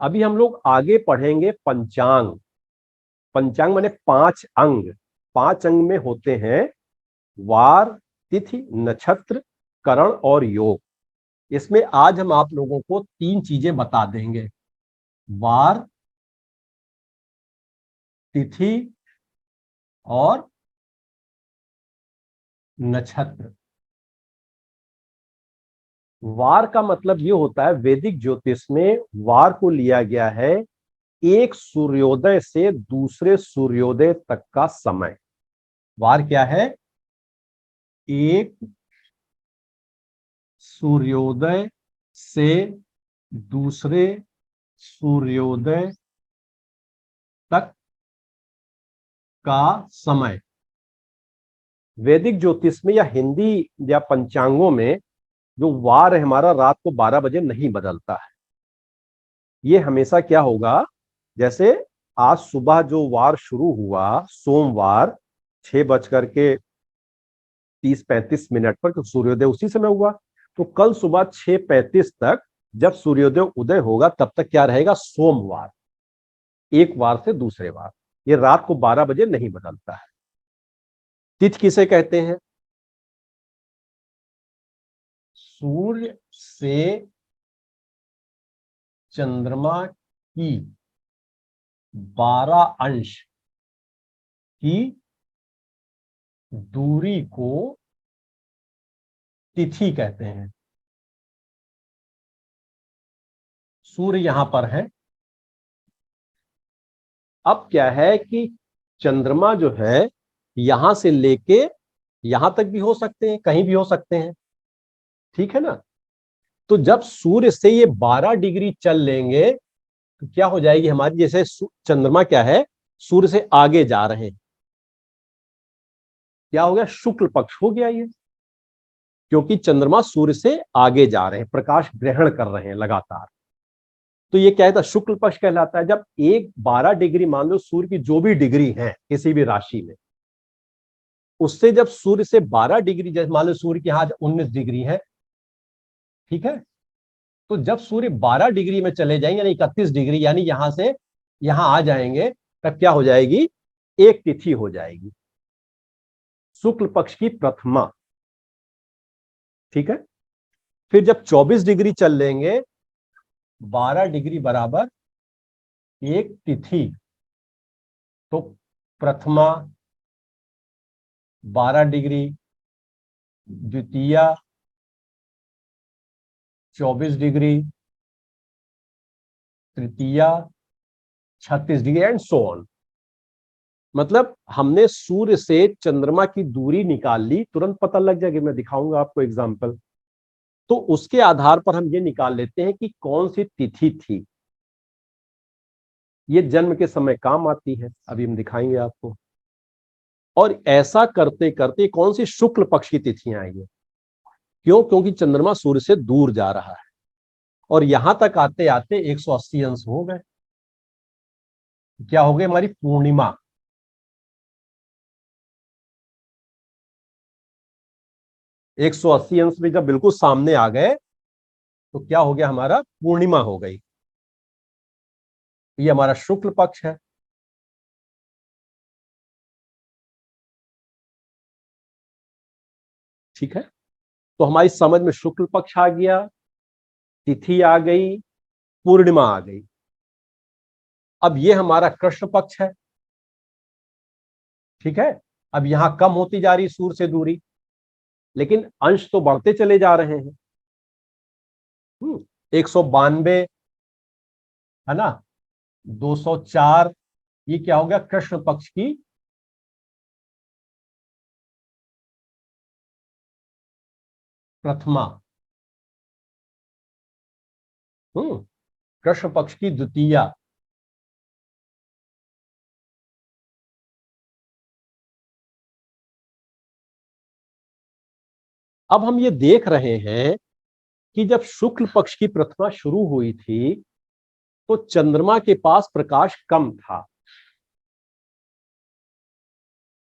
अभी हम लोग आगे पढ़ेंगे पंचांग। पंचांग माने 5 अंग। 5 अंग में होते हैं वार, तिथि, नक्षत्र, करण और योग। इसमें आज हम आप लोगों को 3 चीजें बता देंगे। वार, तिथि और नक्षत्र। वार का मतलब ये होता है, वैदिक ज्योतिष में वार को लिया गया है एक सूर्योदय से दूसरे सूर्योदय तक का समय। वार क्या है? एक सूर्योदय से दूसरे सूर्योदय तक का समय। वैदिक ज्योतिष में या हिंदी या पंचांगों में जो वार है हमारा, रात को 12 बजे नहीं बदलता है। ये हमेशा क्या होगा, जैसे आज सुबह जो वार शुरू हुआ सोमवार 6:30-35 पर सूर्योदय उसी समय हुआ, तो कल सुबह 6:35 तक जब सूर्योदय उदय होगा तब तक क्या रहेगा? सोमवार। एक वार से दूसरे वार ये रात को 12 बजे नहीं बदलता है। तिथि किसे कहते हैं? सूर्य से चंद्रमा की 12 अंश की दूरी को तिथि कहते हैं। सूर्य यहां पर है। अब क्या है कि चंद्रमा जो है यहां से लेके यहां तक भी हो सकते हैं, कहीं भी हो सकते हैं, ठीक है ना। तो जब सूर्य से ये 12 डिग्री चल लेंगे तो क्या हो जाएगी हमारी, जैसे चंद्रमा क्या है, सूर्य से आगे जा रहे हैं, क्या हो गया? शुक्ल पक्ष हो गया ये, क्योंकि चंद्रमा सूर्य से आगे जा रहे हैं, प्रकाश ग्रहण कर रहे हैं लगातार। तो ये क्या है? शुक्ल पक्ष कहलाता है। जब एक 12 डिग्री मान लो सूर्य की जो भी डिग्री है किसी भी राशि में, उससे जब सूर्य से 12 डिग्री, जैसे मान लो सूर्य की आज 19 डिग्री है, ठीक है, तो जब सूर्य 12 डिग्री में चले जाएंगे यानी 31 डिग्री, यानी यहां से यहां आ जाएंगे, तब क्या हो जाएगी? एक तिथि हो जाएगी, शुक्ल पक्ष की प्रथमा, ठीक है। फिर जब 24 डिग्री चल लेंगे, 12 डिग्री बराबर एक तिथि, तो प्रथमा 12 degree, Dwitiya 24 degree, Tritiya 36 degree and so on. मतलब हमने सूर्य से चंद्रमा की दूरी निकाल ली, तुरंत पता लग जाएगा, मैं दिखाऊंगा आपको एग्जांपल। तो उसके आधार पर हम ये निकाल लेते हैं कि कौन सी तिथि थी, ये जन्म के समय काम आती है, अभी हम दिखाएंगे आपको। और ऐसा करते करते कौन सी शुक्ल पक्ष की तिथियां आई है, क्यों? क्योंकि चंद्रमा सूर्य से दूर जा रहा है और यहां तक आते आते 180 अंश हो गए। क्या हो गई हमारी पूर्णिमा। एक 180 अंश में जब बिल्कुल सामने आ गए तो क्या हो गया? हमारा पूर्णिमा हो गई। ये हमारा शुक्ल पक्ष है। ठीक है, तो हमारी समझ में शुक्ल पक्ष आ गया, तिथि आ गई, पूर्णिमा आ गई। अब ये हमारा कृष्ण पक्ष है, ठीक है। अब यहां कम होती जा रही सूर्य से दूरी, लेकिन अंश तो बढ़ते चले जा रहे हैं। 192 है ना, 204, ये क्या हो गया? कृष्ण पक्ष की प्रथमा, कृष्ण पक्ष की द्वितीया, अब हम ये देख रहे हैं कि जब शुक्ल पक्ष की प्रथमा शुरू हुई थी तो चंद्रमा के पास प्रकाश कम था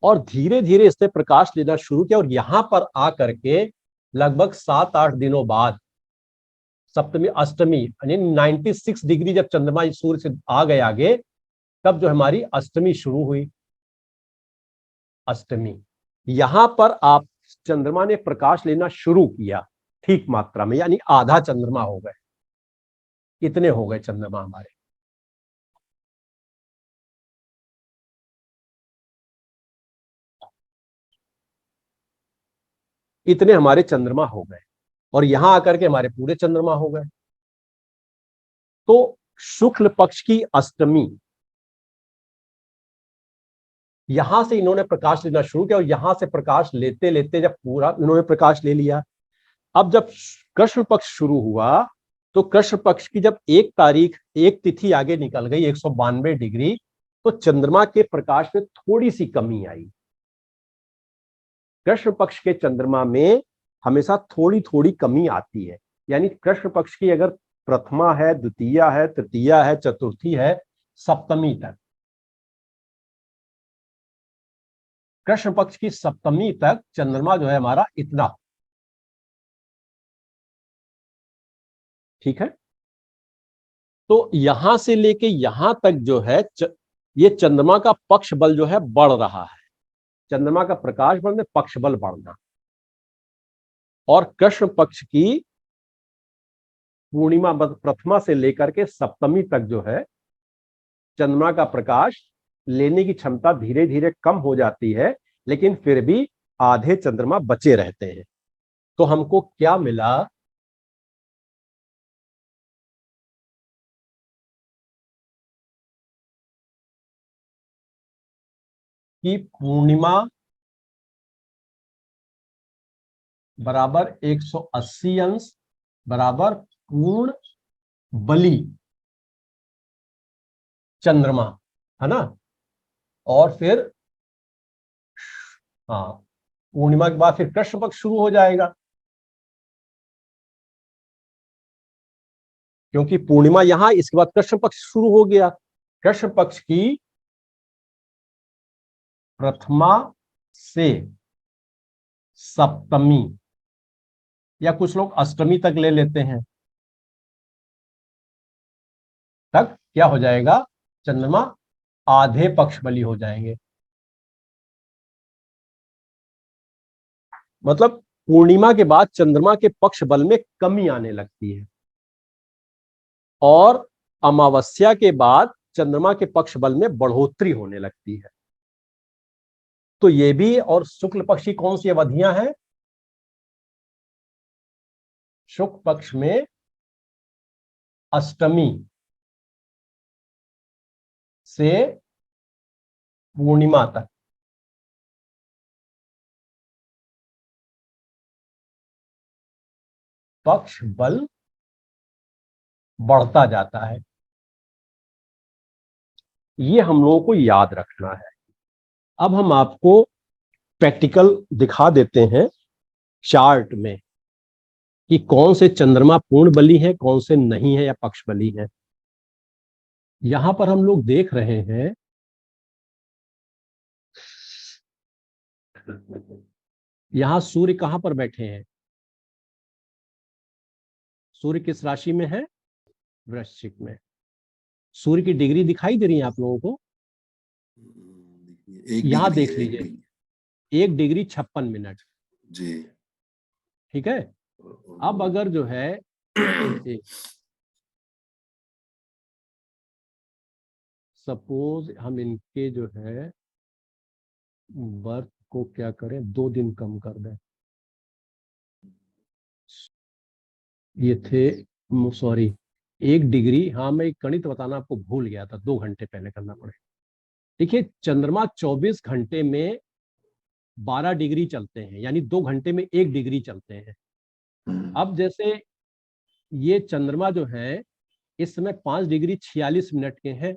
और धीरे धीरे इसने प्रकाश लेना शुरू किया, और यहां पर आकर के लगभग 7-8 दिनों बाद सप्तमी अष्टमी यानी 96 डिग्री जब चंद्रमा सूर्य से आ गए आगे, तब जो हमारी अष्टमी शुरू हुई। अष्टमी, यहां पर आप चंद्रमा ने प्रकाश लेना शुरू किया ठीक मात्रा में, यानी आधा चंद्रमा हो गए। कितने हो गए चंद्रमा हमारे? इतने हमारे चंद्रमा हो गए, और यहां आकर के हमारे पूरे चंद्रमा हो गए। तो शुक्ल पक्ष की अष्टमी, यहां से इन्होंने प्रकाश लेना शुरू किया, और यहां से प्रकाश लेते लेते जब पूरा इन्होंने प्रकाश ले लिया, अब जब कृष्ण पक्ष शुरू हुआ, तो कृष्ण पक्ष की जब एक तारीख, एक तिथि आगे निकल गई 192 डिग्री, तो चंद्रमा के प्रकाश में थोड़ी सी कमी आई। कृष्ण पक्ष के चंद्रमा में हमेशा थोड़ी थोड़ी कमी आती है, यानी कृष्ण पक्ष की अगर प्रथमा है, द्वितीया है, तृतीया है, चतुर्थी है, सप्तमी तक, कृष्ण पक्ष की सप्तमी तक चंद्रमा जो है हमारा इतना, ठीक है। तो यहां से लेके यहां तक जो है ये चंद्रमा का पक्ष बल जो है बढ़ रहा है, चंद्रमा का प्रकाश बल में पक्ष बल बढ़ना, और कृष्ण पक्ष की पूर्णिमा प्रथमा से लेकर के सप्तमी तक जो है चंद्रमा का प्रकाश लेने की क्षमता धीरे धीरे कम हो जाती है, लेकिन फिर भी आधे चंद्रमा बचे रहते हैं। तो हमको क्या मिला? कि पूर्णिमा बराबर 180 अंश बराबर पूर्ण बली चंद्रमा, है ना। और फिर हाँ, पूर्णिमा के बाद फिर कृष्ण पक्ष शुरू हो जाएगा, क्योंकि पूर्णिमा यहां, इसके बाद कृष्ण पक्ष शुरू हो गया। कृष्ण पक्ष की प्रथमा से सप्तमी, या कुछ लोग अष्टमी तक ले लेते हैं, तक क्या हो जाएगा? चंद्रमा आधे पक्ष बली हो जाएंगे। मतलब पूर्णिमा के बाद चंद्रमा के पक्ष बल में कमी आने लगती है, और अमावस्या के बाद चंद्रमा के पक्ष बल में बढ़ोतरी होने लगती है। तो ये भी, और शुक्ल पक्ष की कौन सी अवधियां हैं? शुक्ल पक्ष में अष्टमी से पूर्णिमा तक पक्ष बल बढ़ता जाता है। ये हम लोगों को याद रखना है। अब हम आपको प्रैक्टिकल दिखा देते हैं चार्ट में कि कौन से चंद्रमा पूर्ण बली है, कौन से नहीं है या पक्ष बली है। यहां पर हम लोग देख रहे हैं, यहां सूर्य कहां पर बैठे हैं? सूर्य किस राशि में है? वृश्चिक में। सूर्य की डिग्री दिखाई दे रही है आप लोगों को? यहां देख लीजिए, 1 डिग्री 56 मिनट जी। ठीक है। अब अगर जो है सपोज हम इनके जो है बर्थ को क्या करें, 2 दिन कम कर दें। ये थे, सॉरी, 1 डिग्री, हाँ मैं गणित बताना आपको भूल गया था, 2 घंटे पहले करना पड़े। देखिए चंद्रमा 24 घंटे में 12 डिग्री चलते हैं, यानी 2 घंटे में 1 डिग्री चलते हैं। अब जैसे ये चंद्रमा जो है इस समय 5 डिग्री 46 मिनट के हैं,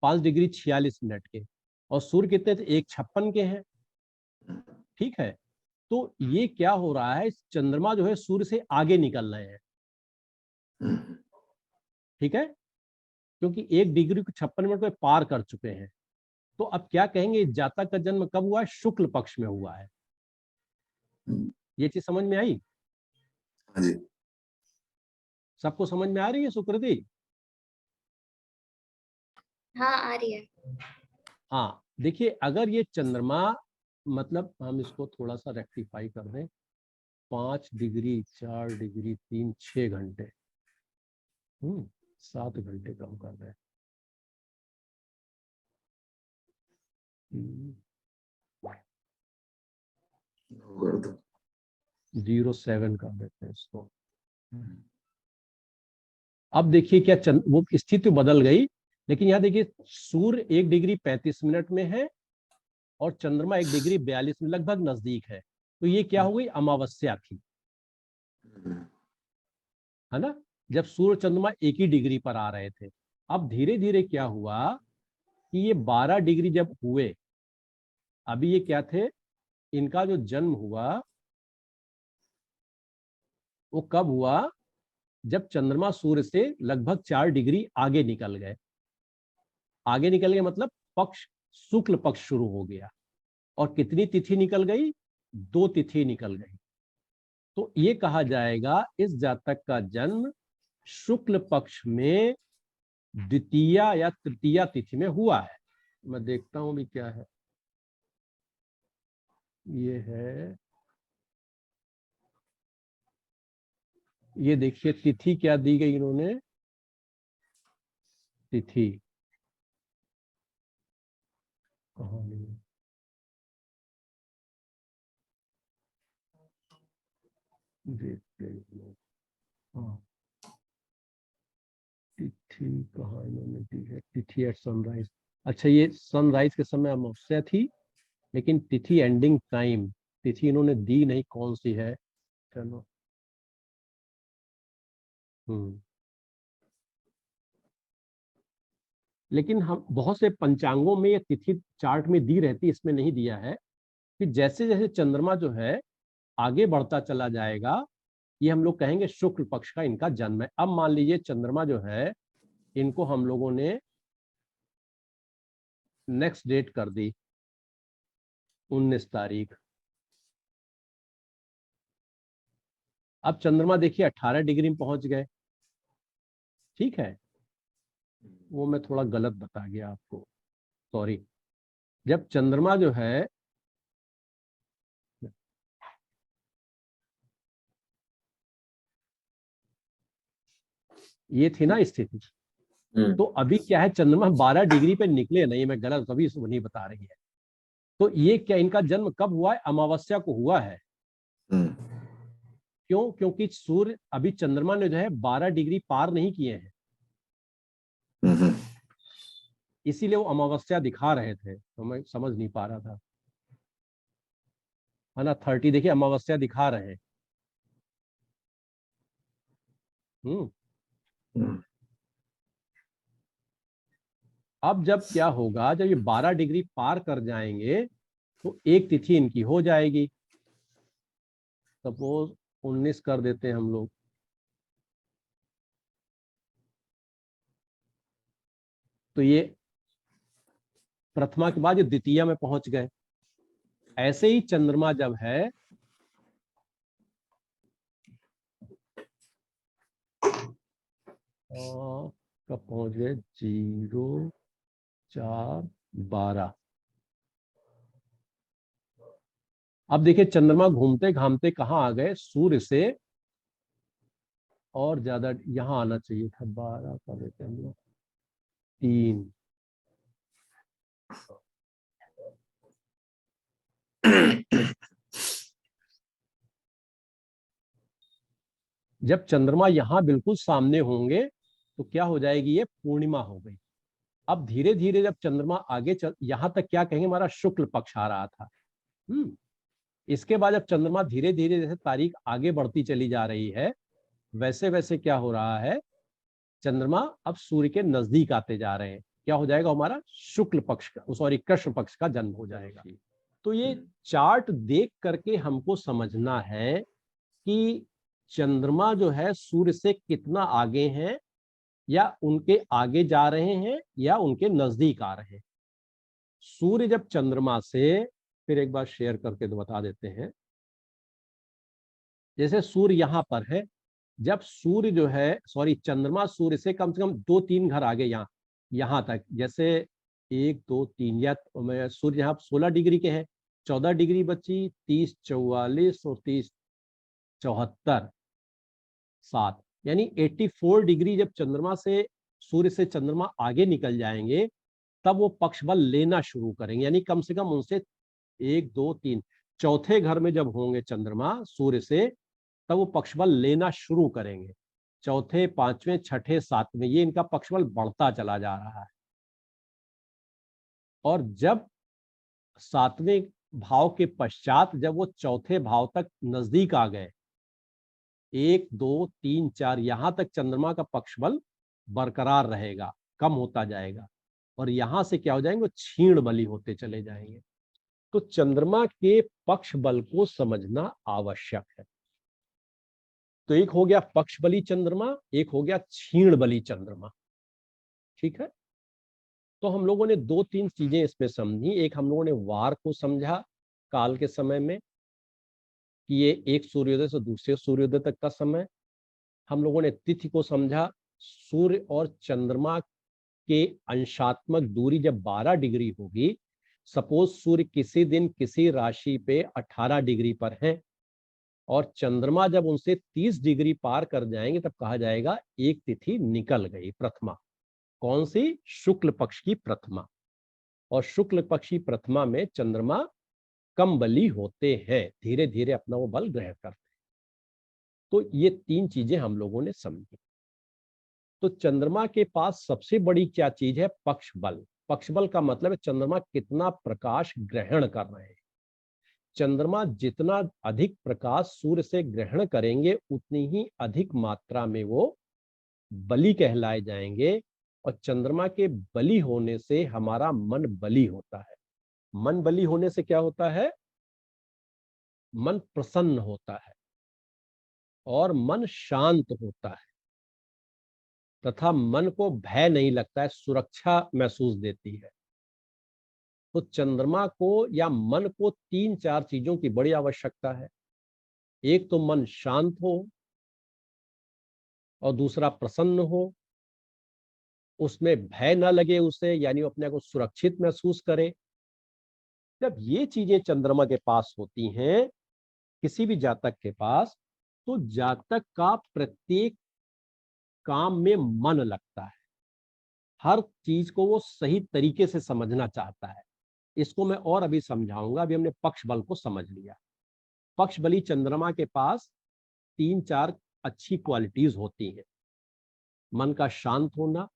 5 डिग्री 46 मिनट के, और सूर्य कितने थे? 156 के हैं, ठीक है। तो ये क्या हो रहा है, चंद्रमा जो है सूर्य से आगे निकल रहे हैं, ठीक है, क्योंकि 1 डिग्री 56 मिनट में पार कर चुके हैं। तो अब क्या कहेंगे, जातक का जन्म कब हुआ है? शुक्ल पक्ष में हुआ है। ये चीज समझ में आई? हाँ जी। सबको समझ में आ रही है सुकृति? हाँ आ रही है। हाँ देखिए, अगर ये चंद्रमा, मतलब हम इसको थोड़ा सा रेक्टिफाई कर दें, 5 डिग्री 4 डिग्री 3 6 घंटे, 7 घंटे कम कर रहे हैं। 07 कर देते हैं इसको। अब देखिए क्या वो स्थिति बदल गई, लेकिन यहाँ देखिए सूर्य 1 डिग्री 35 मिनट में है और चंद्रमा 1 डिग्री 42 में लगभग नजदीक है। तो ये क्या हो गई, अमावस्या थी, है ना, जब सूर्य चंद्रमा एक ही डिग्री पर आ रहे थे। अब धीरे धीरे क्या हुआ कि ये 12 डिग्री जब हुए, अभी ये क्या थे, इनका जो जन्म हुआ वो कब हुआ, जब चंद्रमा सूर्य से लगभग 4 डिग्री आगे निकल गए। आगे निकल गए मतलब पक्ष, शुक्ल पक्ष शुरू हो गया। और कितनी तिथि निकल गई, 2 तिथि निकल गई। तो ये कहा जाएगा इस जातक का जन्म शुक्ल पक्ष में द्वितीया या तृतीया तिथि में हुआ है। मैं देखता हूं भी क्या है, ये है, ये देखिए तिथि क्या दी गई इन्होंने, तिथि कहाँ नहीं, हाँ तिथि कहाँ इन्होंने दी है, तिथि एट सनराइज। अच्छा ये सनराइज के समय अमावस्या थी, लेकिन तिथि एंडिंग टाइम, तिथि इन्होंने दी नहीं, कौन सी है, चलो। लेकिन हम बहुत से पंचांगों में ये तिथि चार्ट में दी रहती, इसमें नहीं दिया है कि जैसे जैसे चंद्रमा जो है आगे बढ़ता चला जाएगा, ये हम लोग कहेंगे शुक्ल पक्ष का इनका जन्म है। अब मान लीजिए चंद्रमा जो है, इनको हम लोगों ने नेक्स्ट डेट कर दी 19 तारीख। अब चंद्रमा देखिए 18 डिग्री में पहुंच गए, ठीक है, वो मैं थोड़ा गलत बता गया आपको, सॉरी। जब चंद्रमा जो है, ये थी ना स्थिति, तो अभी क्या है, चंद्रमा 12 डिग्री पे निकले नहीं, मैं गलत कभी नहीं बता रही है। तो ये क्या, इनका जन्म कब हुआ है, अमावस्या को हुआ है। क्यों, क्योंकि सूर्य अभी चंद्रमा ने जो है 12 डिग्री पार नहीं किए हैं, इसीलिए वो अमावस्या दिखा रहे थे, तो मैं समझ नहीं पा रहा था, है ना। 30 देखिए अमावस्या दिखा रहे हैं। अब जब क्या होगा, जब ये 12 डिग्री पार कर जाएंगे तो एक तिथि इनकी हो जाएगी, सपोज 19 कर देते हैं हम लोग। तो ये प्रथमा के बाद ये द्वितीया में पहुंच गए। ऐसे ही चंद्रमा जब है, कब पहुंच गए, 0 4 12। अब देखिए चंद्रमा घूमते घामते कहाँ आ गए, सूर्य से और ज्यादा यहां आना चाहिए था, 12 कर देते हम लोग, 3। जब चंद्रमा यहां बिल्कुल सामने होंगे तो क्या हो जाएगी, ये पूर्णिमा हो गई। अब धीरे धीरे जब चंद्रमा आगे यहां तक क्या कहेंगे, हमारा शुक्ल पक्ष आ रहा था। इसके बाद जब चंद्रमा धीरे धीरे जैसे तारीख आगे बढ़ती चली जा रही है, वैसे वैसे क्या हो रहा है, चंद्रमा अब सूर्य के नजदीक आते जा रहे हैं। क्या हो जाएगा, हमारा शुक्ल पक्ष का, सॉरी कृष्ण पक्ष का जन्म हो जाएगा। तो ये चार्ट देख करके हमको समझना है कि चंद्रमा जो है सूर्य से कितना आगे हैं, या उनके आगे जा रहे हैं, या उनके नजदीक आ रहे हैं। सूर्य जब चंद्रमा से, फिर एक बार शेयर करके तो बता देते हैं, जैसे सूर्य यहां पर है, जब सूर्य जो है चंद्रमा सूर्य से कम 2-3 घर आगे यहाँ तक, जैसे 1 2 3 या सूर्य यहाँ 16 डिग्री के हैं, 14 डिग्री बची, 30 44 और 30 74 7, यानी 84 डिग्री जब चंद्रमा से सूर्य से चंद्रमा आगे निकल जाएंगे तब वो पक्ष बल लेना शुरू करेंगे, यानी कम से कम उनसे 1 2 3 चौथे घर में जब होंगे चंद्रमा सूर्य से तब वो पक्ष बल लेना शुरू करेंगे। चौथे, पांचवें, छठे, सातवें, ये इनका पक्ष बल बढ़ता चला जा रहा है। और जब सातवें भाव के पश्चात जब वो चौथे भाव तक नजदीक आ गए, 1 2 3 4, यहां तक चंद्रमा का पक्ष बल बरकरार रहेगा, कम होता जाएगा, और यहां से क्या हो जाएंगे, वो क्षीण बली होते चले जाएंगे। तो चंद्रमा के पक्ष बल को समझना आवश्यक है। तो एक हो गया पक्ष बली चंद्रमा, एक हो गया क्षीण बली चंद्रमा। ठीक है, तो हम लोगों ने 2-3 चीजें इसमें समझी। एक, हम लोगों ने वार को समझा काल के समय में कि ये एक सूर्योदय से दूसरे सूर्योदय तक का समय। हम लोगों ने तिथि को समझा, सूर्य और चंद्रमा के अंशात्मक दूरी जब 12 डिग्री होगी, सपोज सूर्य किसी दिन किसी राशि पे 18 डिग्री पर है और चंद्रमा जब उनसे 30 डिग्री पार कर जाएंगे तब कहा जाएगा एक तिथि निकल गई, प्रथमा। कौन सी? शुक्ल पक्ष की प्रथमा। और शुक्ल पक्ष की प्रथमा में चंद्रमा कम बली होते हैं, धीरे धीरे अपना वो बल ग्रहण करते हैं। तो ये 3 चीजें हम लोगों ने समझी। तो चंद्रमा के पास सबसे बड़ी क्या चीज है? पक्ष बल। पक्ष बल का मतलब है चंद्रमा कितना प्रकाश ग्रहण कर रहे हैं। चंद्रमा जितना अधिक प्रकाश सूर्य से ग्रहण करेंगे उतनी ही अधिक मात्रा में वो बली कहलाए जाएंगे। और चंद्रमा के बली होने से हमारा मन बली होता है। मन बली होने से क्या होता है? मन प्रसन्न होता है और मन शांत होता है तथा मन को भय नहीं लगता है, सुरक्षा महसूस देती है। तो चंद्रमा को या मन को 3-4 चीजों की बड़ी आवश्यकता है। एक तो मन शांत हो और दूसरा प्रसन्न हो, उसमें भय न लगे उसे, यानी वो अपने को सुरक्षित महसूस करे। जब ये चीजें चंद्रमा के पास होती हैं किसी भी जातक के पास, तो जातक का प्रत्येक काम में मन लगता है, हर चीज को वो सही तरीके से समझना चाहता है। इसको मैं और अभी समझाऊंगा। अभी हमने पक्ष बल को समझ लिया। पक्ष बली चंद्रमा के पास 3-4 अच्छी क्वालिटीज होती हैं। मन का शांत होना।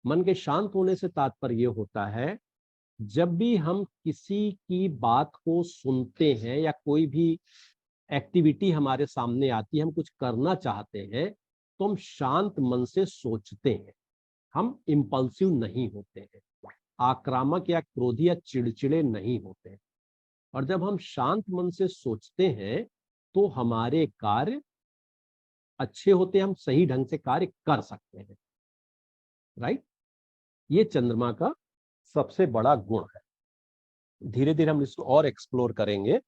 मन के शांत होने से तात्पर्य होता है जब भी हम किसी की बात को सुनते हैं या कोई भी एक्टिविटी हमारे सामने आती है, हम कुछ करना चाहते हैं, तो हम शांत मन से सोचते हैं, हम इम्पल्सिव नहीं होते हैं, आक्रामक या क्रोधी या चिड़चिड़े नहीं होते हैं। और जब हम शांत मन से सोचते हैं तो हमारे कार्य अच्छे होते हैं, हम सही ढंग से कार्य कर सकते हैं। राइट, ये चंद्रमा का सबसे बड़ा गुण है। धीरे धीरे हम इसको और एक्सप्लोर करेंगे।